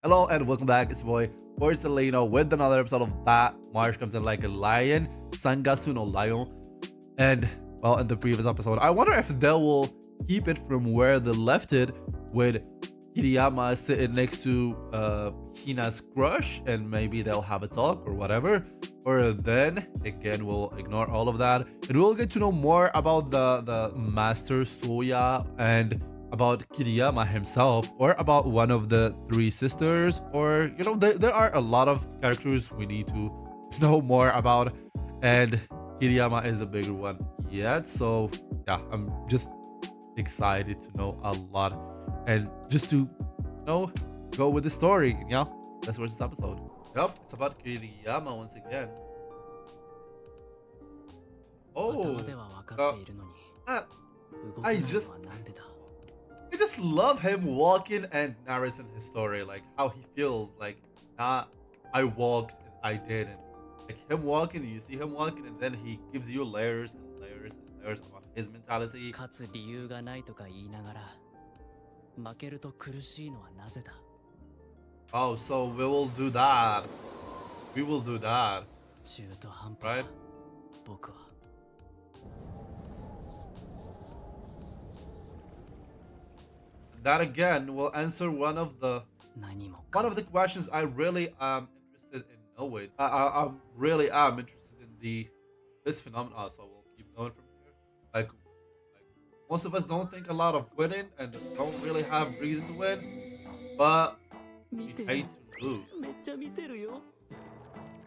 Hello and welcome back. It's your boy Porcelino with another episode of That Marsh Comes In Like a Lion, Sangatsu no Lion. And well, in the previous episode, I wonder if they will keep it from where they left it, with Hirayama sitting next to Hina's crush, and maybe they'll have a talk or whatever. Or then again, we'll ignore all of that and we'll get to know more about the master Soya, and about Kiriyama himself, or about one of the three sisters, or there are a lot of characters we need to know more about, and Kiriyama is the bigger one yet. So yeah, I'm just excited to know a lot and just to go with the story. Yeah, that's what's this episode. Yep, it's about Kiriyama once again. Oh, uh, I just I just love him walking and narrating his story, like how he feels, like not I walked and I didn't. Like him walking, you see him walking, and then he gives you layers and layers and layers about his mentality. Oh, so we will do that. We will do that. Right? That again will answer one of the questions I really am interested in knowing. I'm really am interested in this phenomenon, so we'll keep going from here. Like most of us don't think a lot of winning and don't really have reason to win, but we hate to lose.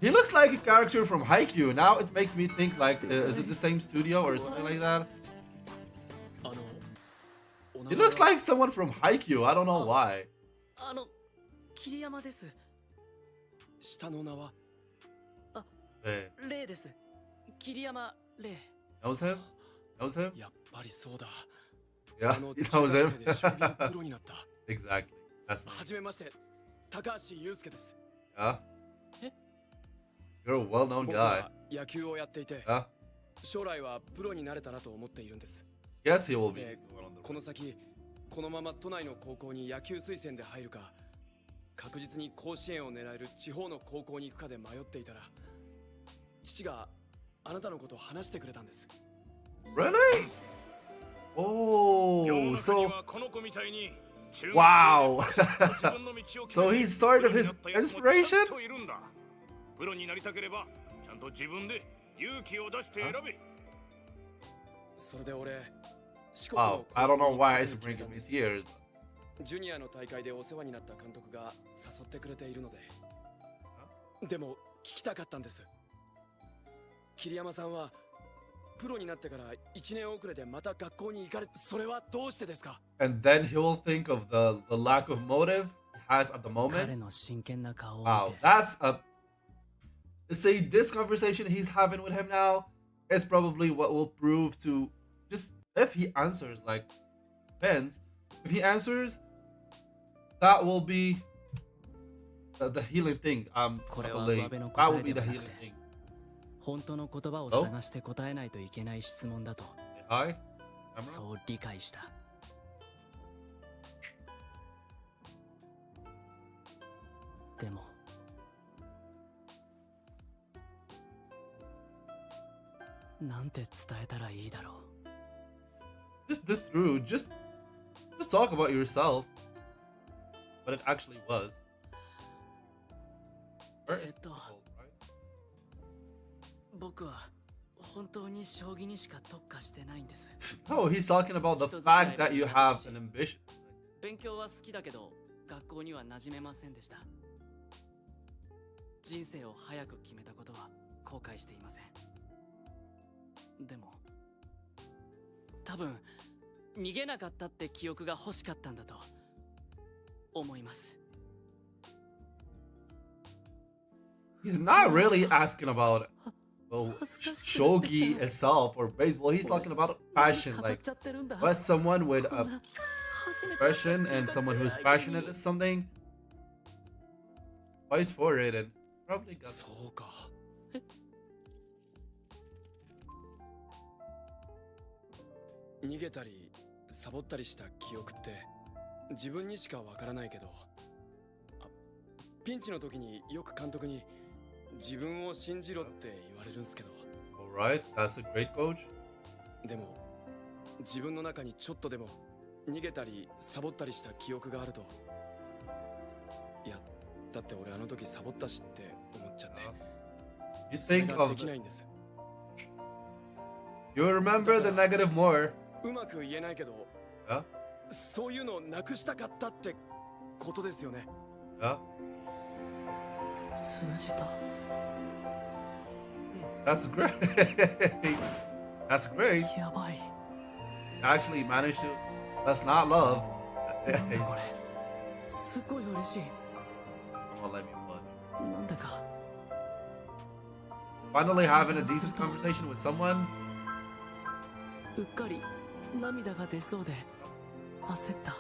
He looks like a character from Haikyuu. Now it makes me think, like, is it the same studio or something like that? He looks like someone from Haikyuu. I don't know why. Knows him? Knows him? Yeah, he knows him. Exactly. That's me. Yeah? You're a well-known guy. Yeah? Yes, he will be. この先このまま都内の高校に野球推薦で入るか確実に甲子園を狙える地方の高校に行くかで迷っていたら父があなたのことを話してくれたんです。 Really? Oh, so wow. So he's sort of his inspiration? Oh, I don't know why it's bringing me tears. ジュニアの大会でお世話になった監督が誘ってくれているので。でも聞きたかったんです。桐山さんはプロになってから1年遅れでまた学校に行かれ、それはどうしてですか? And then he will think of the lack of motive he has at the moment. Wow, that's a say this conversation he's having with him now is probably what will prove to just. If he answers, like, depends. If he answers, that will be the healing thing. I believe that will be the healing thing. 本当の言葉を探して答えないといけない質問だと。Hi. そう理解した。でも。なんて伝えたらいいだろう。Just the truth. Just talk about yourself. But it actually was. Where is the goal, right? 僕は本当に将棋にしか特化してないんです。No, he's talking about the fact that you have an ambition. 勉強は好きだけど、学校には馴染めませんでした。人生を早く決めたことは後悔していません。でも、多分逃げなかったって記憶が欲しかったんだと思います。 He's not really asking about shogi itself or baseball. He's talking about passion, like what someone with a passion and someone who's passionate at something fights for it and probably got. そうか。逃げたりサボったりした記憶って自分にしかわからないけど、ピンチの時によく監督に自分を信じろって言われるんすけど、 Alright, that's a great coach. でも自分の中にちょっとでも逃げたりサボったりした記憶があると、いやだって俺あの時サボったしって思っちゃって、 You それ think が of できないんです。 you remember the negative more. うまく言えないけど、 Yeah? そういうのをなくしたかったってことですよね。 Yeah? 通じた。 That's great. That's great. やばい。 Actually managed to. That's not love. なんだこれ。すごい嬉しい。 Won't let me budge. なんだか Finally having a decent conversation with someone. うっかり涙が出そうで焦った。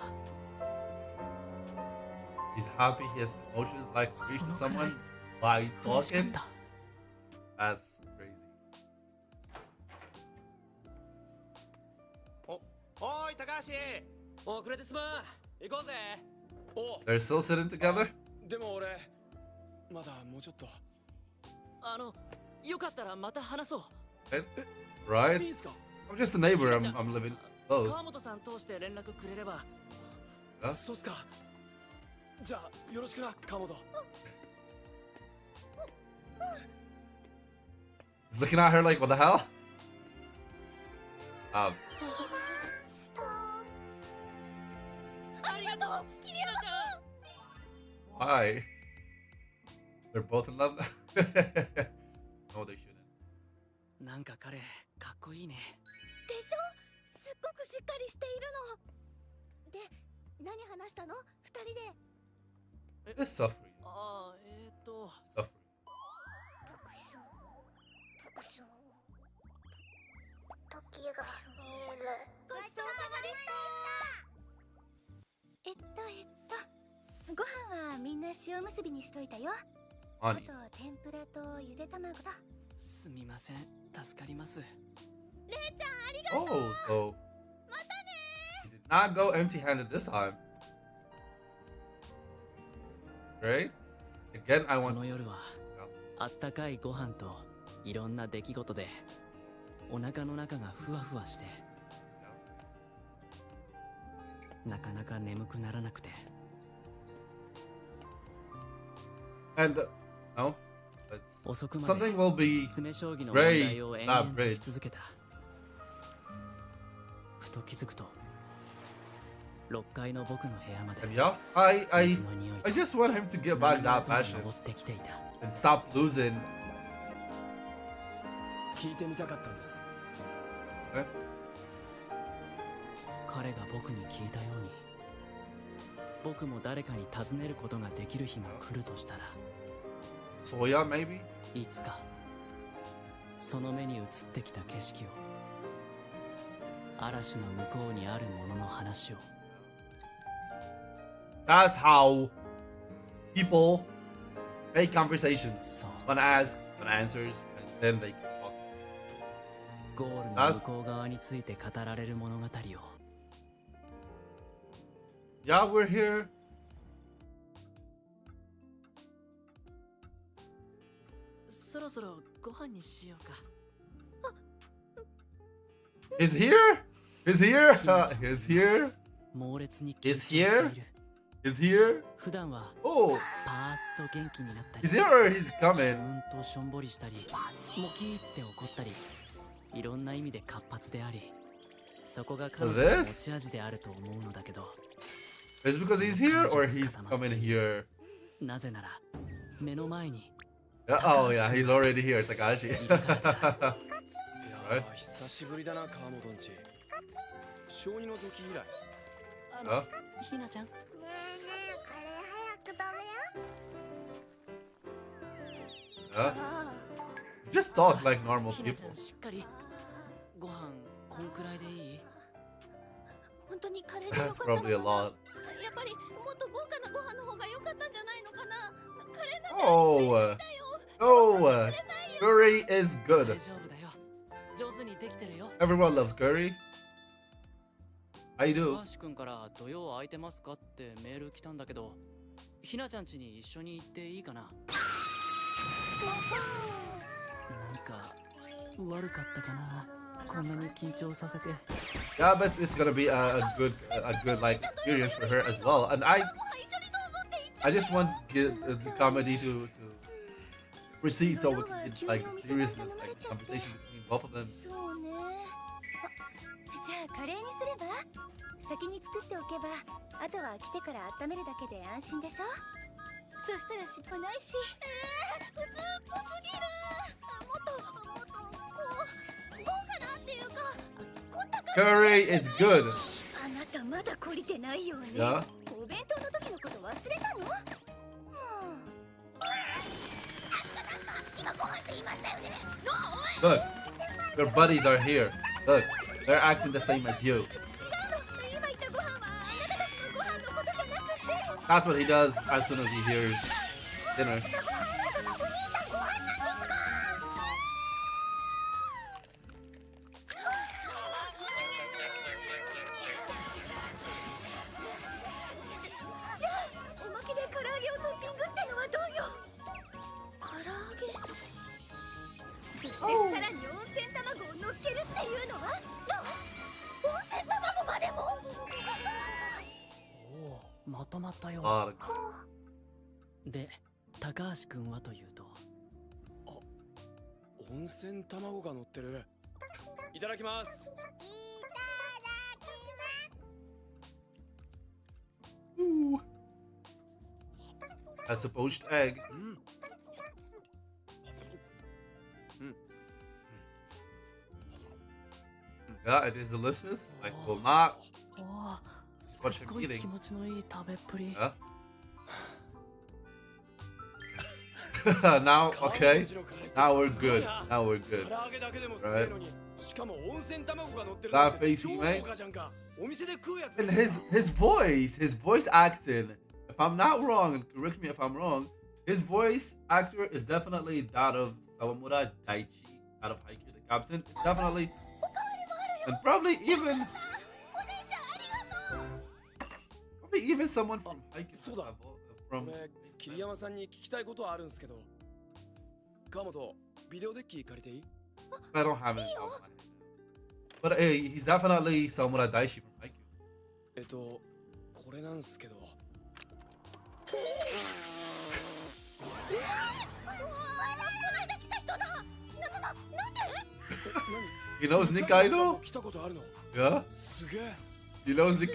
He's happy he has emotions like to reach to そのくらい someone by 嬉しかっ talking. た。 That's crazy. おい高橋、遅れてすまん。行こうぜ。お They're still sitting together? でも俺まだもうちょっと。よかったらまた話そう。 Right? いいんすか？ I'm just a neighbor. I'm living close. 川本さん通して連絡くれれば。あそうっすか。じゃあよろしくな川本。 He's looking at her like, what the hell? Um, ありがとう、キリアちゃん。 why? They're both in love now? No, they shouldn't. なんか彼かっこいいね。でしょ、すっごくしっかりしているの。で、何話したの二人で。 This stuff for you. ああ、Stuff for you. 特徴時が見える。ごちそうさまでした。ご飯はみんな塩結びにしといたよ。あ Honey. と天ぷらとゆで卵だ。すみません、助かります。れいちゃんありがとう。 Oh, so he did not go empty-handed this time. Great. Again, I そ want の夜はあったかいご飯といろんな出来事でお腹の中がふわふわしてなかなか眠くならなくて。 and no, let's 遅くまで something will be 詰将棋の問題を延々と Great. し続けた。ふと気づくと6階の僕の部屋まで and yeah, I 水の匂いと just want him to get back 波の that 音が passion 登ってきていた。 and stop losing. 聞いてみたかったんです。 Eh? 彼が僕に聞いたように僕も誰かに尋ねることができる日が来るとしたら So yeah, maybe. いつかその目に映ってきた景色を嵐の向こうにあるものの話を That's how people make conversations. そう One asks, one answers, and then they can talk. ゴールの向こう側について語られる物語を Yeah, we're here. そろそろご飯にしようか。 He's here? He's here? He's here? 猛烈に緊張 Is してい here? る。 He's here? 普段は Oh, パーッと元気になったり he's here or he's し coming? ょんとしょんぼりしたりモキーって怒ったりいろんな意味で活発でありそこが彼女の This? 持ち味であると思うのだけど Is it because he's here or he's coming here? なぜなら目の前に Oh yeah, he's already here, Takashi. いや Right? ー久しぶりだな川本んち。小2の時以来。Huh? ひなちゃんねえねえ、カレー早く食べよ。 Huh? Just talk like normal ひなちゃ people. んしっかりご飯こんくらいでいい？本当にカレーでよかっ That's たの probably a かな。 lot. やっぱりもっと豪華なご飯の方が良かったんじゃないのかな。カレーなんて Oh, no. Curry is 大 good. 丈夫だよ。上手にできてるよ。 Everyone loves curry. I do. 高橋くんから土曜空いてますかってメール来たんだけどひなちゃん家に一緒に行っていいかな。なんか悪かったかな。こんなに緊張させて。Yeah, but it's gonna be a good like experience for her as well. And I just want the comedy to proceed so we can get like seriousness, like conversation between both of them. そうね。じゃあカレーにすれば？先に作っておけば、あとは来てから温めるだけで安心でしょ。そしたら失敗ないし。普通っぽすぎる。もっとこう豪華なっていうか、凝った感じ。 Curry is good. あなたまだ懲りてないよね。 Yeah. お弁当の時のこと忘れたの？今ご飯って言いましたよね。 Look, your buddies are here. Look, they're acting the same as you. 違うの。今言ったご飯はあなたたちのご飯のことじゃなくて。 That's what he does as soon as he hears dinner. お兄さんご飯なんですか？ じゃあおまけで唐揚げをトッピングってのはどうよ。唐揚げ。そしてさらに温泉卵を乗っけるっていうのは？温泉卵までも？おお、まとまったよ。 A lot of で、高橋くんはというと。温泉卵が乗ってる。いただきます。 Ooh. As a poached egg. Yeah, it is delicious. I will not. おお、す What you ごい eating? 気持ちのいい食べっぷり。 Yeah. Now, okay. Now we're good. Now we're good. 唐揚げだけでもすげえのに、しかも温泉卵が乗ってる。 That face he 超 made. 豪華じゃんか。お店で食うやつ。 And his voice acting. If I'm not wrong, and correct me if I'm wrong, his voice actor is definitely that of Sawamura Daichi out of Haikyuu the Captain. It's definitely, and probably even someone from Haikyuu. そうだ。 From 俺桐山さんに聞きたいことあるんすけど。川本、ビデオデッキ借りていい？ I don't have it off my head. But he's definitely Sawamura Daichi from Haikyuu. これなんすけど。 He knows Nikaido? 来たことあるの？ Yeah? すげえ。 He knows Nikaido? テレ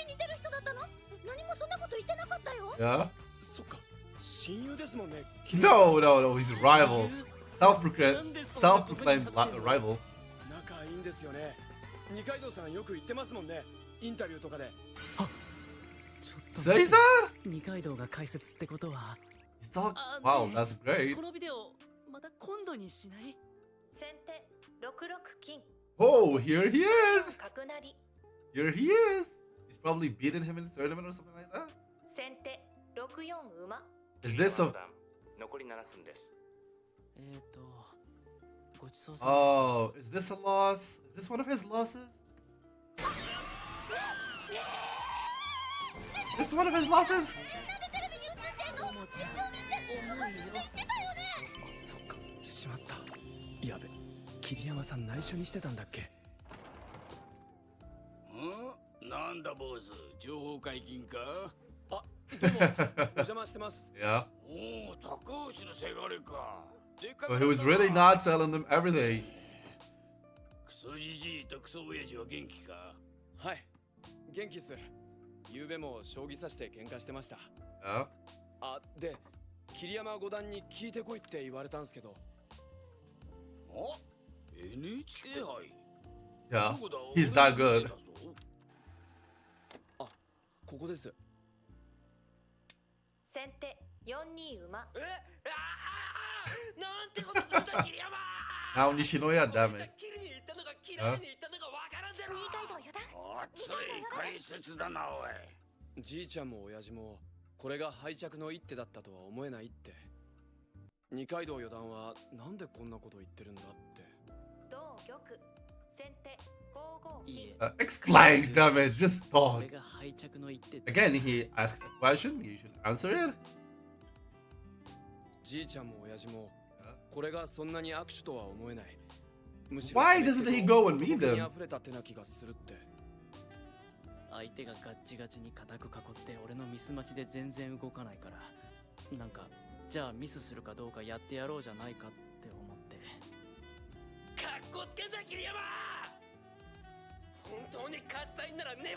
ビに出る人だったの？何もそんなこと言ってなかったよ。 Yeah? そっか。親友ですもんね。 No, he's a rival. Self-proclaimed rival. 仲いいんですよね。二階堂さんよく言ってますもんね。インタビューとかで。ちょっと Says that? 二階堂が解説ってことは。 He's talking. あ Wow, ね that's great. このビデオまた今度にしない？先手6六金 Oh, here he is. 角成 Here he is. He's probably beaten him in the tournament or something like that. 先手6四馬 Is this a? 残り7分です。ごちそうさまでした。 Oh, is this a loss? Is this one of his losses? This one of his losses? そっか。しまった。やべ。桐山さん内緒にしてたんだっけ？なんだ坊主、情報解禁か？あ、どうも。お邪魔してます。 Yeah. おお、高橋のせがれか。でか But he was really not telling them everything. クソじじいとクソ親父は元気か？はい。元気っす。昨べも将棋指して喧嘩してました。 Yeah. あ、で、桐山五段に聞いてこいって言われたんすけど。お NHK 杯 Yeah. どこだ He's that good. あ、ここです。先手4二馬なんてことだった桐山 Now Nishinoya, damn it. 切りに行ったのか切られに行ったのかわからんぜろ二階堂四段熱い解説だなおいじいちゃんも親父もこれが敗着の一手だったとは思えないって。二階堂四段はなんでこんなこと言ってるんだって。同玉先手55金いえ Explain, damn it, just こ talk. れが敗着の一手で Again, he asked a question, you should answer it. じいちゃんも親父もこれがそんなに握手とは思えない。むし Why doesn't he go and meet 男気に them? 溢れた手な気がするって。相手がガッチガチに固く囲って俺のミス待ちで全然動かないからなんかじゃあミスするかどうかやってやろうじゃないかって思ってかっこつけんな桐山。本当に勝ちたいんなら粘れ。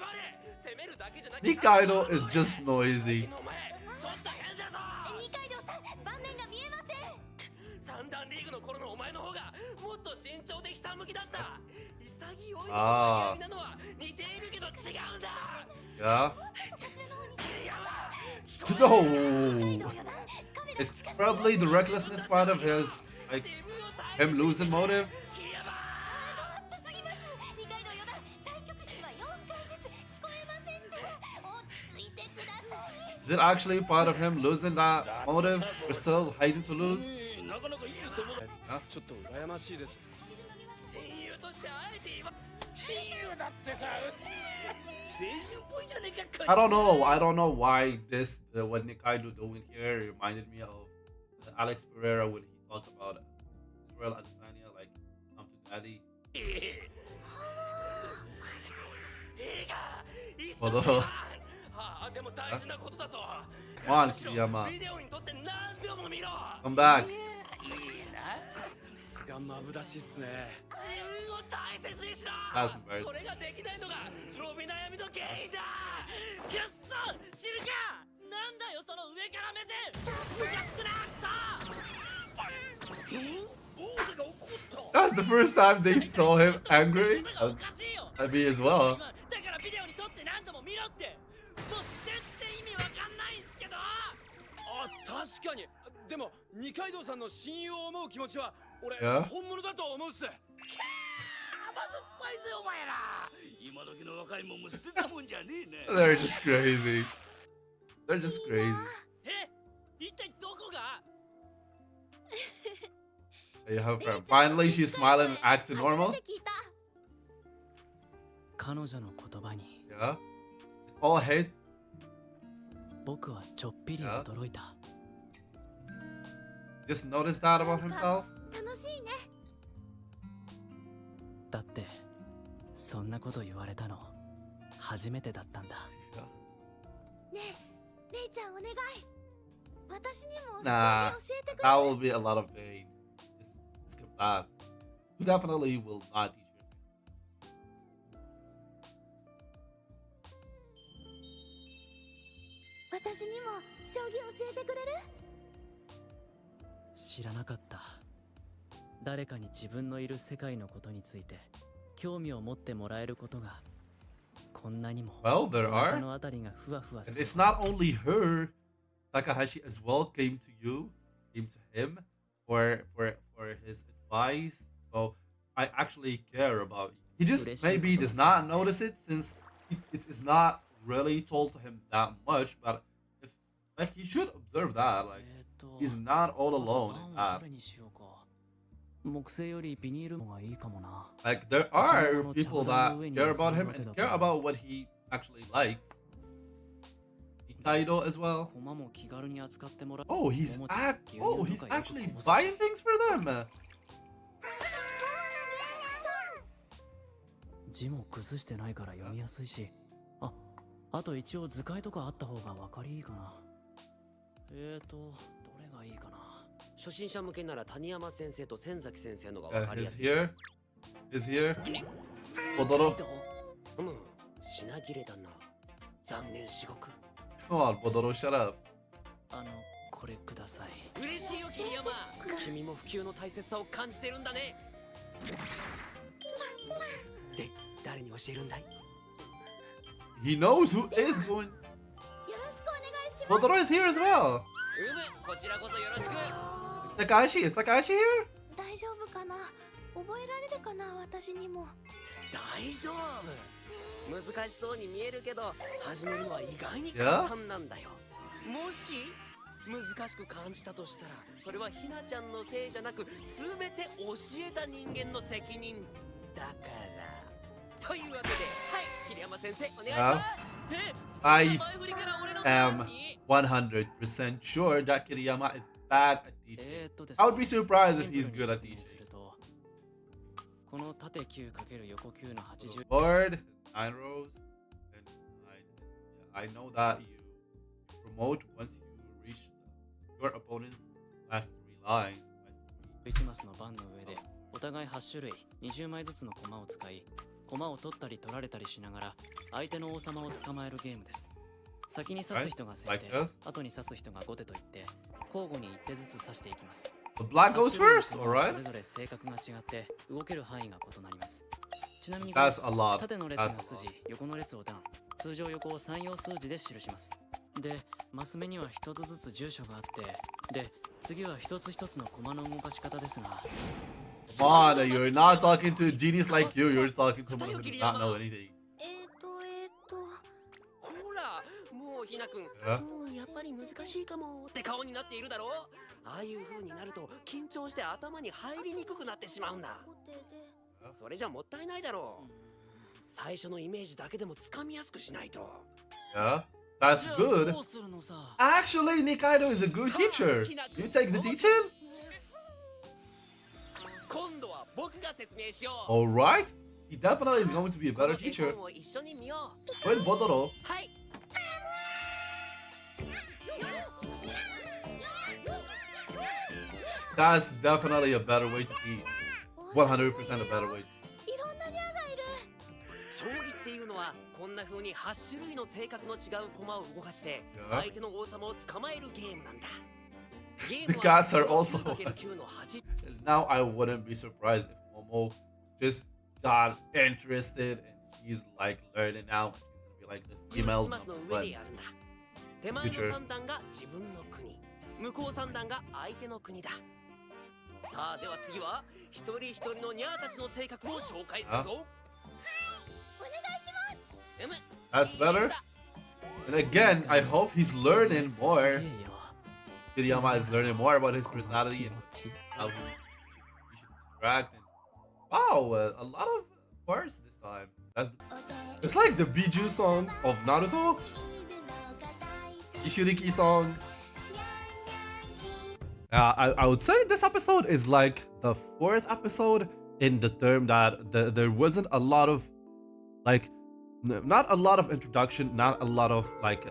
攻めるだけじゃなくて Nikaido is just noisy. お前ちょっと変だぞ。二階堂さん、盤面が見えません。三段リーグの頃のお前の方がもっと慎重でひたむきだった。潔いのあーなのは似ているけど違うんだ。 Yeah? 桐山 No! It's probably the recklessness part of his, like, him losing motive. 桐山二階堂四段、対局室は4階です。聞こえませんって。落ち着いてください。 Is it actually part of him losing that motive? We're still hating to lose? なかなかいい友達。ちょっと羨ましいです。親友としてあえて今親友だってさ青春っぽいじゃねえか。 I don't know. I don't know why what Nikaido doing here reminded me of Alex Pereira when he talked about Israel Adesanya, like, come to daddy. いいかいい戻ろう。はあでも大事なことだぞ。 Come on, Kiriyama. ビデオに撮って何度も見ろ。 Come back. いいな。さすがマブダチっすね。自分を大切にしろ。 That's embarrassing. これができないのが伸び悩みの原因だ。くっそ知るか。なんだよその上から目線ムカつくなクソ That's the first time they saw him angry おかしいよ at me as well. だからビデオに撮って何度も見ろってもう全然意味わかんないんすけどあ、確かに。でも二階堂さんの親友を思う気持ちは俺 Yeah? 本物だと思うっす。甘酸っぱいぜお前ら。今時の若いもんも捨てたもんじゃねえな。 They're just crazy. They're just crazy. え一体どこが There you have her. Finally, she's smiling and acting 初 normal. めて聞いた。彼女の言葉に Yeah. All hate. 僕はちょっぴり驚いた Just noticed that about himself. 楽しいね。だってそんなこと言われたの初めてだったんだねえ、レイちゃんお願い。私にも Nah, 将棋教えてくれ that る will be a lot of pain. Just skip that. You definitely will not teach her. 私にも将棋教えてくれる？知らなかった誰かに自分のいる世界のことについて興味を持ってもらえることがこんなにも Well, there お腹 are. のあたりがふわふわす And る it's not only her. Takahashi as well came to you, came to him for his advice. So I actually care about you. He just maybe does not notice it since it is not really told to him that much. But if like he should observe that, like he's not all alone in that. 木製よりビニールの方がいいかもな Like there are people that care about him and care about what he actually likes. Kaido as well. 駒も気軽に扱ってもらう Oh, he's actually buying things for them. 字も崩してないから読みやすいしあと一応図解とかあった方が分かりいいかなどれがいいかな初心者向けなら谷山先生と千崎先生のが分かりや He's すい。 here. He's here. Podoro. 品切れだな。残念至極。 Come on, Podoro, shut up. これください嬉しいよ桐山。君も普及の大切さを感じてるんだね。で、誰に教えるんだい？ He knows who is going. よろしくお願いします。 Podoro is here as well. こちらこそよろしく。Takahashi, is Takahashi here? 大丈夫かな？覚えられるかな私にも。大丈夫。難しそうに見えるけど、始めるのは意外に簡単なんだよ。もし難しく感じたとしたら、それはひなちゃんのせいじゃなく、全て教えた人間の責任だから。というわけで、はい、桐山先生、お願いし Yeah. ます。I 前振りから俺の am 100% sure that Kiriyama is bad at teaching. ですね I would be surprised if シン he's プル good に at 説明 teaching. するとこの縦 9× 横9の80 Board, 9 rows, and I know that you promote once you reach your opponent's last 3 lines. 1マスの番の上でお互い8種類20枚ずつの駒を使い駒を取ったり取られたりしながら相手の王様を捕まえるゲームです。先に指す人が先 Like 手 this? 後に指す人が後手といって交互に1手ずつ指していきます。 The black goes 8種類の first, 駒はそ alright? れぞれ性格が違って動ける範囲が異なります。ちなみに That's a lot. 縦の列が That's a 筋 lot. 横の列を段通常横を3要数字で記します。でマス目には一つずつ住所があってで次は一つ一つの駒の動かし方ですが Come on, you're not talking to a genius like you. You're talking to someone who does not know anything. ほら、もうひなくん、 Yeah. やっぱり難しいかもって顔になっているだろう。ああいう風になると緊張して頭に入りにくくなってしまうんだ。それじゃもったいないだろう。最初のイメージだけでもつかみやすくしないと。 Yeah, that's じゃあ good. どうするのさ Actually, Nikaido is a good teacher. You take the teaching? 今度は僕が説明しよう。 Alright. He definitely is going to be a better この絵 teacher. 本を一緒に見よう。 When Botoro. はい。 That's definitely a better way to teach. 100% a better way to teach. いろんなニャーがいる。将棋っていうのはこんな風に8種類の性格の違う駒を動かして Yeah. 相手の王様を捕まえるゲームなんだ。 The gods are also 9×9 の8 Now I wouldn't be surprised if Momo just got interested and she's like learning now. She's gonna be like the 10 females マスの number 上 one. でやるんだ。手前の Future. 3段が自分の国、向こう3段が相手の国だ。さあでは次は一人一人のニャーたちの性格を紹介するぞ。That's better. And again, I hope he's learning す more. げえよ Kiriyama is learning more about his personality and how he should interact. And wow, a lot of parts this time. It's like the Biju song of Naruto. Ishiriki song. I would say this episode is like the 4th episode in the term that there wasn't a lot of like not a lot of introduction, not a lot of like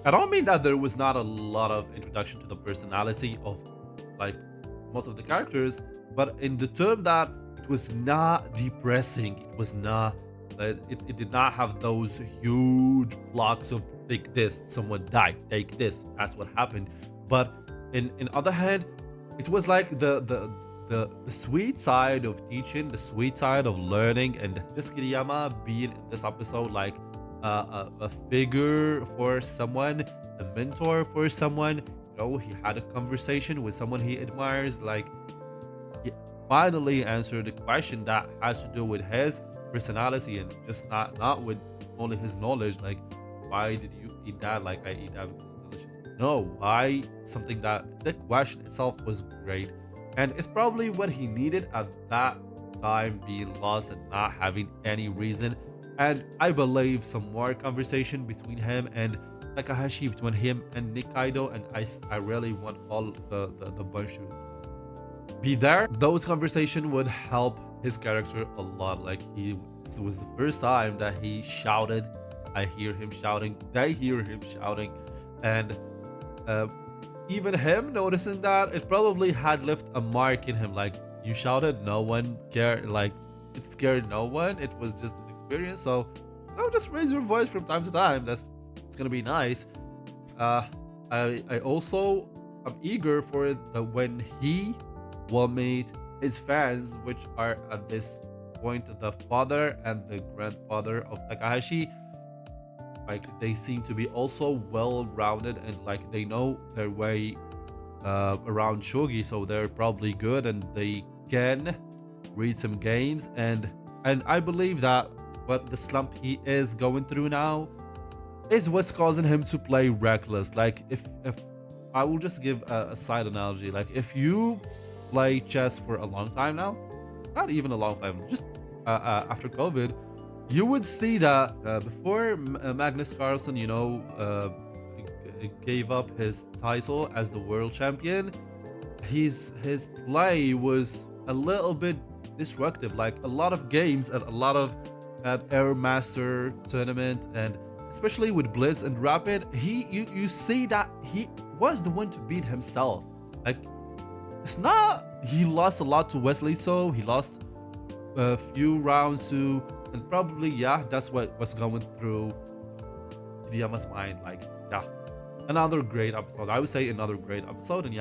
I don't mean that there was not a lot of introduction to the personality of like most of the characters, but in the term that it was not depressing, it was not it did not have those huge blocks of take this, someone died, take this, that's what happened. But in other hand, it was like the sweet side of teaching, the sweet side of learning, and just Kiriyama being in this episode like a figure for someone, a mentor for someone. You know, he had a conversation with someone he admires. Like, he finally answered the question that has to do with his personality and just not with only his knowledge. Like, why did you eat that? Like, I eat that because it's delicious. No, why? Something that the question itself was great, and it's probably what he needed at that time, being lost and not having any reason. And I believe some more conversation between him and Takahashi, between him and Nikaido, and I really want all the bunch to be there. Those conversations would help his character a lot. Like, it was the first time that he shouted. I hear him shouting, they hear him shouting, and even him noticing that, it probably had left a mark in him. Like, you shouted, no one cared, like it scared no one, it was just an experience. So, you know, just raise your voice from time to time. It's gonna be nice. I also am eager for it when he will meet his fans, which are at this point the father and the grandfather of Takahashi. Like, they seem to be also well-rounded and like they know their way around Shogi, so they're probably good and they can read some games. And I believe that what the slump he is going through now is what's causing him to play reckless. Like, if I will just give a side analogy, like if you play chess for a long time now, not even a long time, just after COVID, you would see that before Magnus Carlsen, gave up his title as the world champion, his play was a little bit destructive. Like a lot of games and a lot of Air Master tournament, and especially with Blitz and Rapid, you see that he was the one to beat himself. Like, it's not he lost a lot to Wesley, so he lost a few rounds to, and probably that's what was going through Hirayama's mind. Like, another great episode. I would say another great episode, and